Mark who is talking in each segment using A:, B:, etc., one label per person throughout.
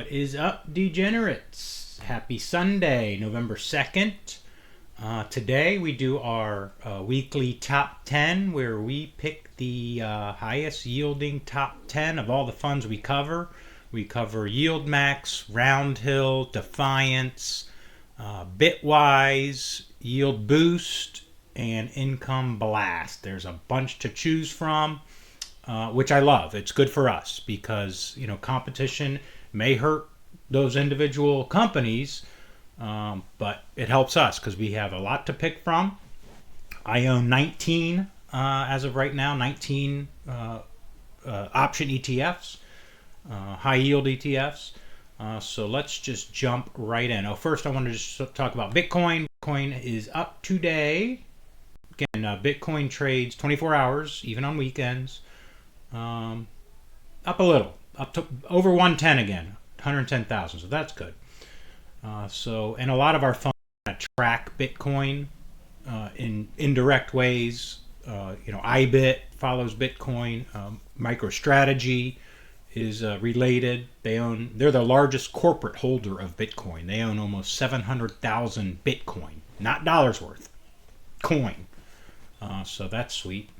A: What is up, degenerates? Happy Sunday, November 2nd. Today we do our weekly top 10 where we pick the highest yielding top 10 of all the funds we cover. We cover Yield Max, Roundhill, Defiance, Bitwise, Yield Boost, and Income Blast. There's a bunch to choose from, which I love. It's good for us because, competition may hurt those individual companies, but it helps us because we have a lot to pick from. I own 19, as of right now, 19 option ETFs, high-yield ETFs. So let's just jump right in. First I want to just talk about Bitcoin. Bitcoin is up today. Again, Bitcoin trades 24 hours, even on weekends. Up a little, up to over 110 again, 110,000. So that's good. And a lot of our funds track Bitcoin in indirect ways. iBit follows Bitcoin. MicroStrategy is related. They're the largest corporate holder of Bitcoin. They own almost 700,000 Bitcoin, not dollars worth, coin. So that's sweet.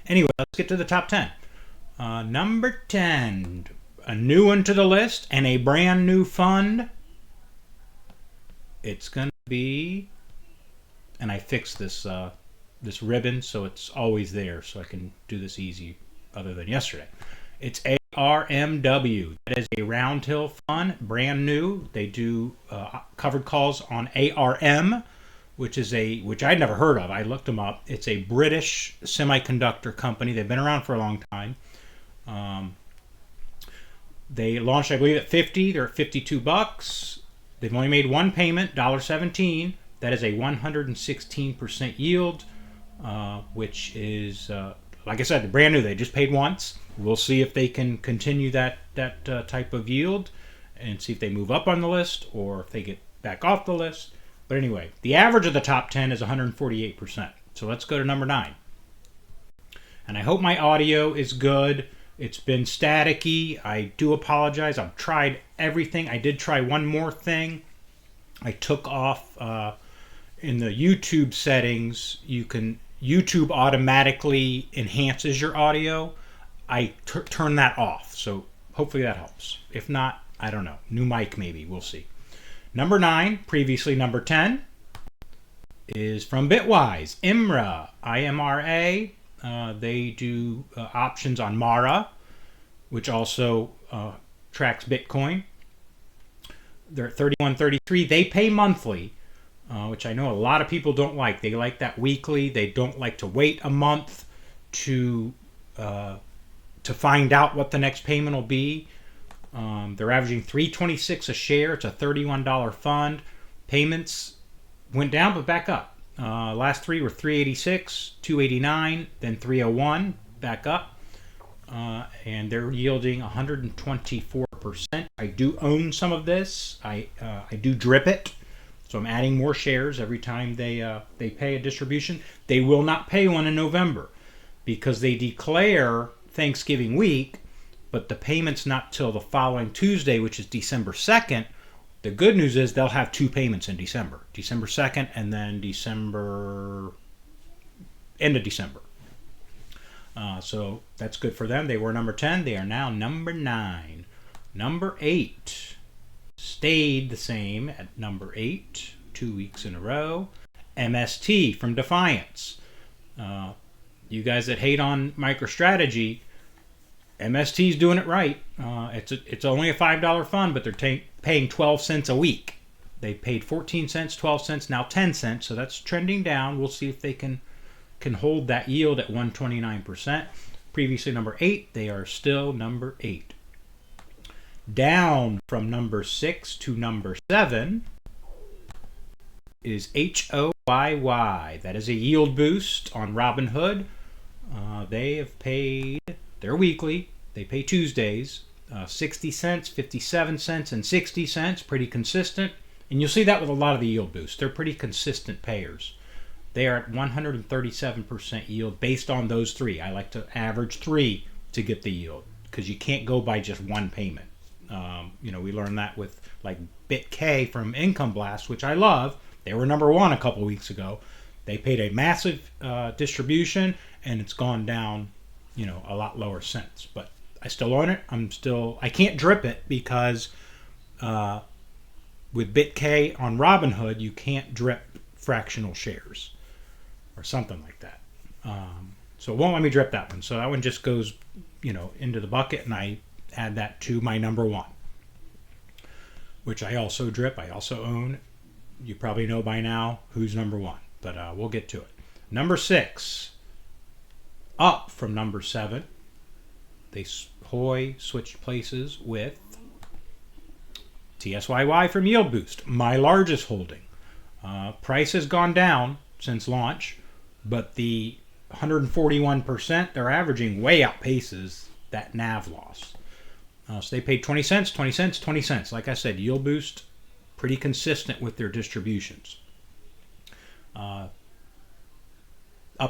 A: Anyway, let's get to the top 10. Number 10, a new one to the list and a brand new fund. It's going to be, and I fixed this this ribbon so it's always there so I can do this easy other than yesterday. It's ARMW. That is a Roundhill fund, brand new. They do covered calls on ARM, which I'd never heard of. I looked them up. It's a British semiconductor company. They've been around for a long time. They launched, I believe, at 50. They're at $52. They've only made one payment, $1.17. That is a 116% yield, which is, like I said, they're brand new. They just paid once. We'll see if they can continue that type of yield and see if they move up on the list or if they get back off the list. But anyway, the average of the top 10 is 148%. So let's go to number 9. And I hope my audio is good. It's been staticky. I do apologize. I've tried everything. I did try one more thing. I took off in the YouTube settings. YouTube automatically enhances your audio. I turn that off. So hopefully that helps. If not, I don't know. New mic maybe. We'll see. Number 9, previously number 10, is from Bitwise. IMRA, I-M-R-A. They do options on Mara, which also tracks Bitcoin. They're at 31.33. They pay monthly, which I know a lot of people don't like. They like that weekly. They don't like to wait a month to find out what the next payment will be. They're averaging $3.26 a share. It's a $31 fund. Payments went down but back up. Last three were $3.86, $2.89, then $3.01, back up. And they're yielding 124%. I do own some of this. I do drip it. So I'm adding more shares every time they pay a distribution. They will not pay one in November because they declare Thanksgiving week, but the payment's not till the following Tuesday, which is December 2nd. The good news is they'll have two payments in December. December 2nd and then end of December. So that's good for them. They were number 10. They are now number 9. Number 8 stayed the same at number 8, 2 weeks in a row. MST from Defiance. You guys that hate on MicroStrategy, MST's doing it right. It's only a $5 fund, but they're paying 12 cents a week. They paid 14 cents, 12 cents, now 10 cents. So that's trending down. We'll see if they can hold that yield at 129%. Previously number 8, they are still number 8. Down from number 6 to number 7 is HOYY. That is a yield boost on Robinhood. They have paid their weekly. They pay Tuesdays, 60 cents, 57 cents, and 60 cents. Pretty consistent. And you'll see that with a lot of the yield boosts. They're pretty consistent payers. They are at 137% yield based on those three. I like to average 3 to get the yield because you can't go by just one payment. We learned that with like BitK from Income Blast, which I love. They were number one a couple weeks ago. They paid a massive distribution, and it's gone down, a lot lower since. But I still own it. I can't drip it because with BitK on Robinhood, you can't drip fractional shares or something like that. So it won't let me drip that one. So that one just goes, into the bucket, and I add that to my number one, which I also drip. I also own. You probably know by now who's number one, but we'll get to it. Number 6, up from number 7. Hoy switched places with TSYY from Yield Boost, my largest holding. Price has gone down since launch, but the 141% they're averaging way outpaces that NAV loss. So they paid 20 cents, 20 cents, 20 cents. Like I said, Yield Boost, pretty consistent with their distributions. Up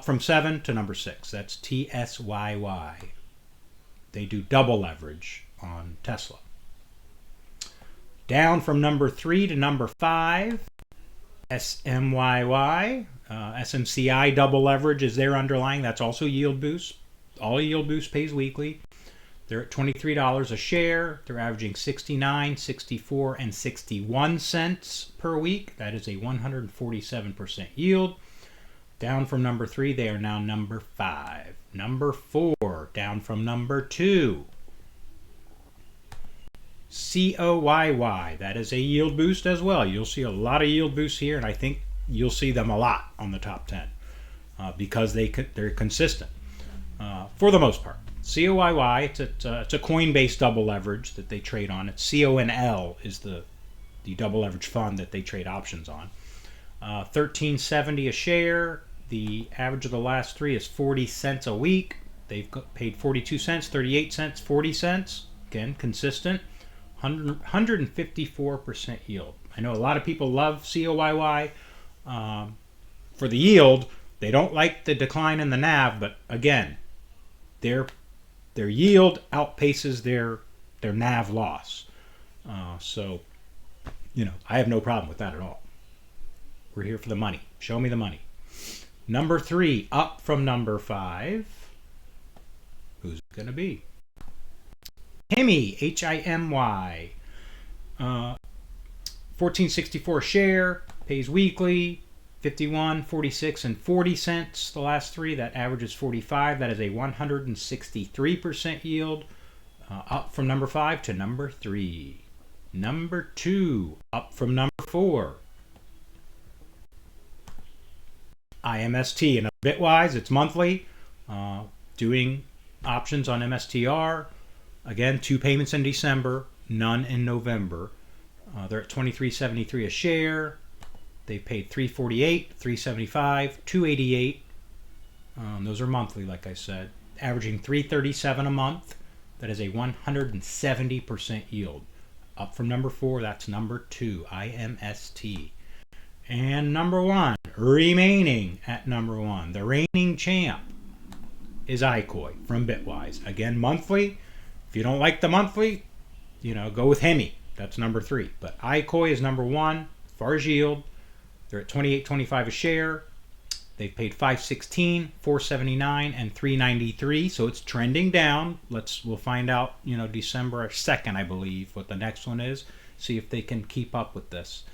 A: from 7 to number 6. That's TSYY. They do double leverage on Tesla. Down from number 3 to number 5, SMYY. SMCI double leverage is their underlying. That's also Yield Boost. All Yield Boost pays weekly. They're at $23 a share. They're averaging 69, 64, and 61 cents per week. That is a 147% yield. Down from number 3, they are now number 5. Number 4, down from number 2. COYY, that is a Yield Boost as well. You'll see a lot of Yield Boosts here, and I think you'll see them a lot on the top 10 because they're consistent for the most part. COYY, it's a Coinbase double leverage that they trade on. It's CONL is the double leverage fund that they trade options on. $13.70 a share. The average of the last 3 is 40 cents a week. They've paid 42 cents, 38 cents, 40 cents. Again, consistent. 154% yield. I know a lot of people love COYY for the yield. They don't like the decline in the NAV, but again, their yield outpaces their NAV loss. So, I have no problem with that at all. We're here for the money. Show me the money. Number 3, up from number 5. Who's it going to be? Himy, HIMY. $14.64 a share, pays weekly. 51, 46, and 40 cents the last 3. That averages 45. That is a 163% yield. Up from number 5 to number 3. Number 2, up from number 4. IMST. And Bitwise, it's monthly. Doing options on MSTR. Again, 2 payments in December, none in November. They're at $23.73 a share. They paid $3.48, $3.75, $2.88. Those are monthly, like I said. Averaging $3.37 a month. That is a 170% yield. Up from number 4, that's number 2, IMST. And number 1, remaining at number 1, the reigning champ is iKoi from Bitwise. Again, monthly. If you don't like the monthly, go with Himy. That's number 3. But iKoi is number 1 as far as yield. They're at $28.25 a share. They've paid $5.16, $4.79, and $3.93. So it's trending down. We'll find out, December 2nd, I believe, what the next one is. See if they can keep up with this.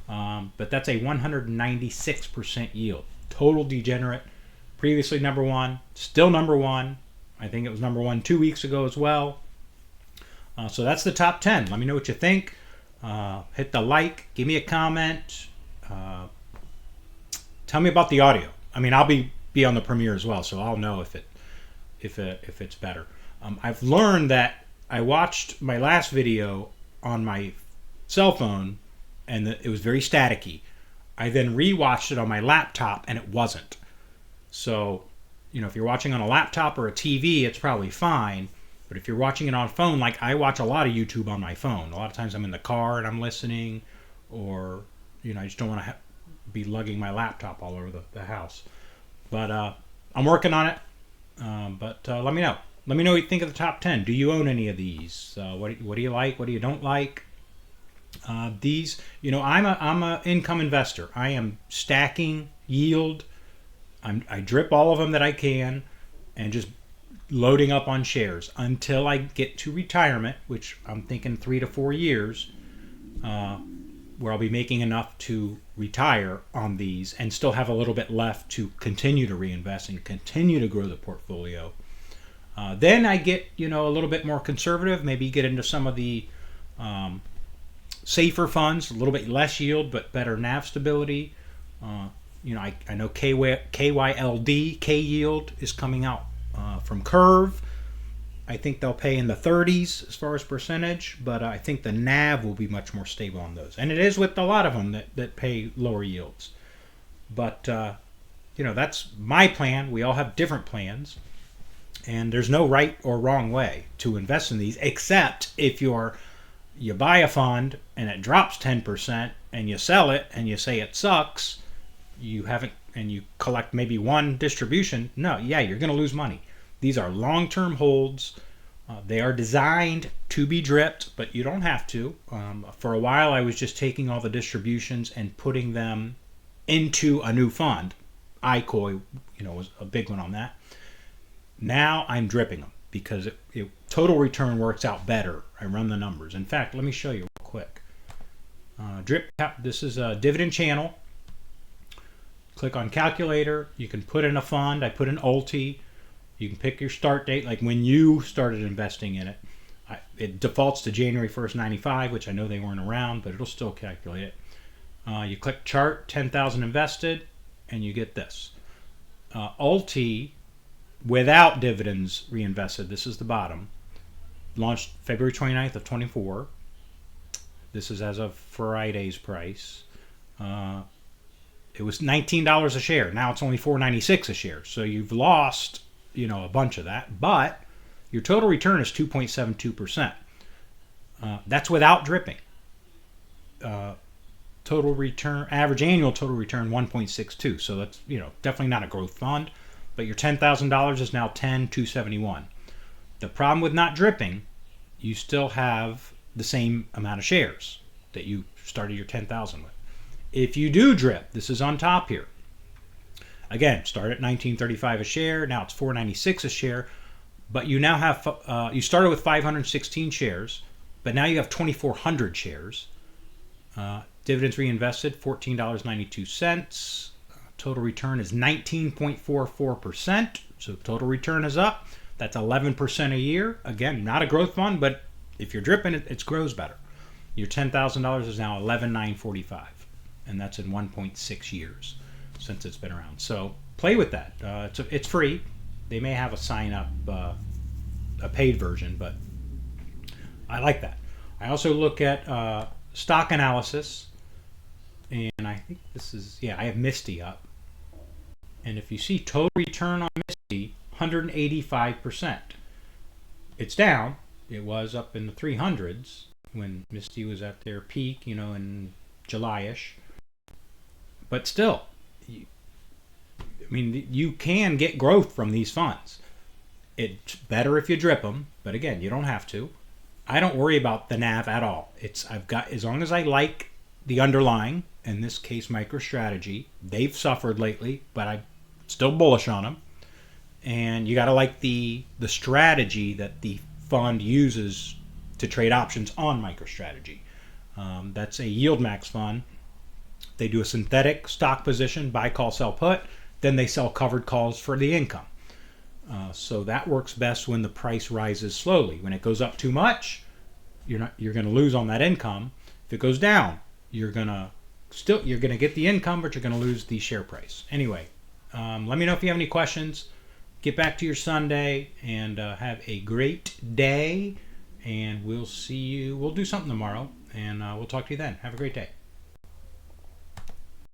A: But that's a 196% yield. Total degenerate. Previously number 1. Still number 1. I think it was number 1 2 weeks ago as well. So that's the top 10. Let me know what you think. Hit the like. Give me a comment. Tell me about the audio. I'll be on the Premiere as well, so I'll know if it's better. I've learned that I watched my last video on my cell phone, and it was very staticky. I then rewatched it on my laptop, and it wasn't. So, if you're watching on a laptop or a TV, it's probably fine. But if you're watching it on a phone, like I watch a lot of YouTube on my phone. A lot of times I'm in the car and I'm listening, or I just don't want to be lugging my laptop all over the house. But I'm working on it. But let me know. Let me know what you think of the top 10. Do you own any of these? What do you like? What do you don't like? These, I'm a income investor. I am stacking yield. I drip all of them that I can, and just loading up on shares until I get to retirement, which I'm thinking 3 to 4 years, where I'll be making enough to retire on these and still have a little bit left to continue to reinvest and continue to grow the portfolio. Then I get, a little bit more conservative, maybe get into some of the safer funds, a little bit less yield, but better NAV stability. I know KYLD, K-Yield, is coming out from Curve. I think they'll pay in the 30s as far as percentage, but I think the NAV will be much more stable on those. And it is with a lot of them that pay lower yields. But, that's my plan. We all have different plans. And there's no right or wrong way to invest in these, except if you buy a fund and it drops 10% and you sell it and you say it sucks, and you collect maybe one distribution. No, you're going to lose money. These are long-term holds. They are designed to be dripped, but you don't have to. For a while, I was just taking all the distributions and putting them into a new fund. iCoy, was a big one on that. Now I'm dripping them because total return works out better. I run the numbers. In fact, let me show you real quick. This is a dividend channel. Click on calculator. You can put in a fund. I put in ULTI. You can pick your start date, like when you started investing in it. It defaults to January 1st, 95, which I know they weren't around, but it'll still calculate it. You click chart, 10,000 invested, and you get this. ULTI, without dividends reinvested, this is the bottom, launched February 29th of 24. This is as of Friday's price. It was $19 a share. Now it's only $4.96 a share. So you've lost, a bunch of that. But your total return is 2.72%. That's without dripping. Total return, average annual total return, 1.62. So that's, definitely not a growth fund. But your $10,000 is now $10,271. The problem with not dripping, you still have the same amount of shares that you started your 10,000 with. If you do drip, this is on top here. Again, start at $19.35 a share. Now it's $4.96 a share. But you now have, you started with 516 shares, but now you have 2,400 shares. Dividends reinvested, $14.92. Total return is 19.44%. So total return is up. That's 11% a year. Again, not a growth fund, but if you're dripping, it grows better. Your $10,000 is now $11,945, and that's in 1.6 years since it's been around. So play with that. It's free. They may have a sign-up, a paid version, but I like that. I also look at stock analysis, and I think this is, I have Misty up. And if you see total return on Misty, 185%. It's down. It was up in the 300s when Misty was at their peak, in July-ish. But still, you can get growth from these funds. It's better if you drip them, but again, you don't have to. I don't worry about the NAV at all. I've got, as long as I like the underlying, in this case, MicroStrategy. They've suffered lately, but I'm still bullish on them. And you got to like the strategy that the fund uses to trade options on MicroStrategy. That's a yield max fund. They do a synthetic stock position, buy, call, sell, put. Then they sell covered calls for the income. So that works best when the price rises slowly. When it goes up too much, you're going to lose on that income. If it goes down, you're going to get the income, but you're going to lose the share price. Anyway, let me know if you have any questions. Get back to your Sunday and have a great day. And we'll see you. We'll do something tomorrow, and we'll talk to you then. Have a great day.